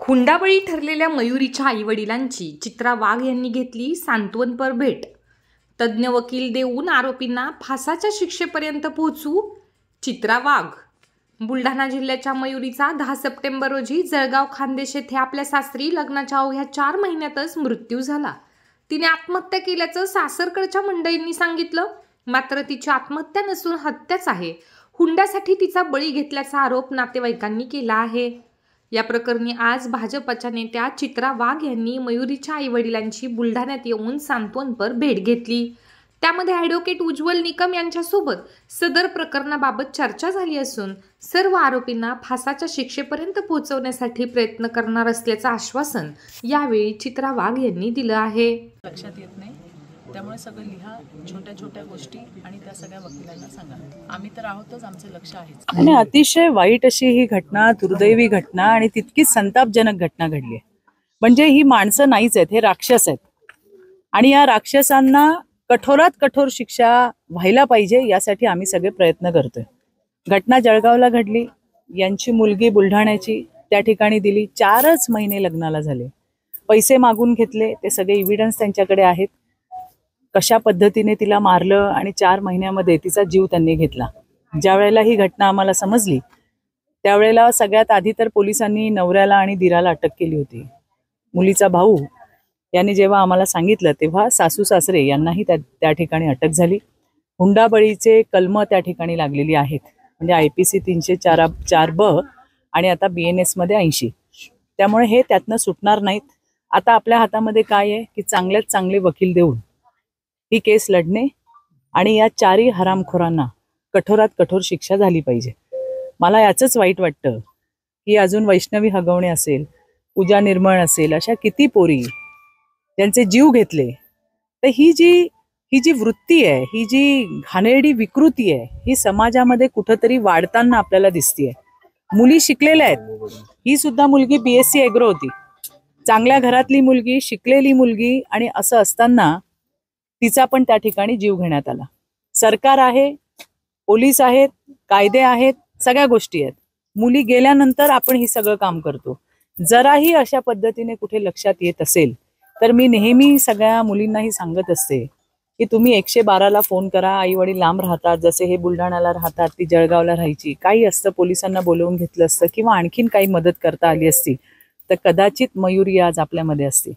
हुंडाबळी ठरलेल्या मयुरीच्या आईवडिलांची चित्रा वाघ यांनी घेतली सांत्वनपर भेट. तज्ज्ञ वकील देऊन आरोपींना फासाच्या शिक्षेपर्यंत पोहोचू चित्रा वाघ. बुलढाणा जिल्ह्याच्या मयुरीचा 10 सप्टेंबर रोजी जळगाव खानदेश येथे आपल्या सासरी लग्नाच्या अवघ्या 4 महिन्यातच मृत्यू झाला. तिने आत्महत्या केल्याचं सासरकडच्या मंडळींनी सांगितलं. मात्र तिची आत्महत्या नसून हत्याच आहे. हुंड्यासाठी तिचा बळी घेतल्याचा आरोप नातेवाईकांनी केला आहे. या प्रकरणी आज भाजपच्या नेत्या चित्रा वाघ यांनी मयुरीच्या आईवडिलांची बुलढाण्यात येऊन सांत्वनपर भेट घेतली. त्यामध्ये ॲडव्होकेट उज्ज्वल निकम यांच्यासोबत सदर प्रकरणाबाबत चर्चा झाली असून सर्व आरोपींना फासाच्या शिक्षेपर्यंत पोहोचवण्यासाठी प्रयत्न करणार असल्याचं आश्वासन यावेळी चित्रा वाघ यांनी दिलं आहे. लक्षात येत नाही, त्यामुळे सगळं लिहा, छोट्या छोट्या गोष्टी, आणि त्या सगळ्या वकिलांना सांगा. आम्ही तर आहोतच, आमचं लक्ष आहेच. आणि अतिशय वाईट अशी ही घटना, दुर्दैवी घटना आणि तितकीच संतापजनक घटना घडली आहे. म्हणजे ही माणसं नाहीच आहेत, हे राक्षस आहेत. आणि या राक्षसांना कठोरात कठोर शिक्षा व्हायला पाहिजे, यासाठी आम्ही सगळे प्रयत्न करतोय. घटना जळगावला घडली. यांची मुलगी बुलढाण्याची त्या ठिकाणी दिली. 4च महिने लग्नाला झाले. पैसे मागून घेतले, ते सगळे एव्हिडन्स त्यांच्याकडे आहेत. कशा पद्धतीने तिला मारलं आणि 4 महिन्यामध्ये तिचा जीव त्यांनी घेतला. ज्या वेळेला ही घटना आम्हाला समजली त्यावेळेला सगळ्यात आधी तर पोलिसांनी नवऱ्याला आणि दिराला अटक केली होती. मुलीचा भाऊ यांनी जेव्हा आम्हाला सांगितलं तेव्हा सासू सासरे यांनाही त्या ठिकाणी अटक झाली. हुंडाबळीचे कलम त्या ठिकाणी लागलेली आहेत. म्हणजे IPC 304(4)(ब) आणि आता BNS मध्ये 80. त्यामुळे हे त्यातनं सुटणार नाहीत. आता आपल्या हातामध्ये काय आहे की चांगल्यात चांगले वकील देऊन ही केस लढणे आणि या 4ही हरामखोरांना कठोरात कठोर शिक्षा झाली पाहिजे. मला याचंच वाईट वाटतं की अजून वैष्णवी हगवणे असेल, पूजा निर्मळ असेल, अशा किती पोरी ज्यांचे जीव घेतले. तर ही जी वृत्ती आहे, ही जी घाणेरडी विकृती आहे, ही समाजामध्ये कुठंतरी वाढताना आपल्याला दिसतीये. मुली शिकलेल्या आहेत. ही सुद्धा मुलगी BSc ॲग्रो होती. चांगल्या घरातली मुलगी, शिकलेली मुलगी, आणि असं असताना तिचा पण त्या ठिकाणी जीव घेण्यात आला. सरकार आहे, पोलीस आहेत, कायदे आहेत, सगळ्या गोष्टी आहेत. मुली गेल्यानंतर आपण ही सगळं काम करतो. जराही अशा पद्धतीने कुठे लक्षात येत असेल तर मी नेहमी सगळ्या मुलींनाही सांगत असते की तुम्ही 112ला फोन करा. आई वडील लांब राहतात, जसे हे बुलढाण्याला राहतात, ती जळगावला राहायची. काही असतं, पोलिसांना बोलवून घेतलं असतं किंवा आणखीन काही मदत करता आली असती तर कदाचित मयुरी आज आपल्यामध्ये असते.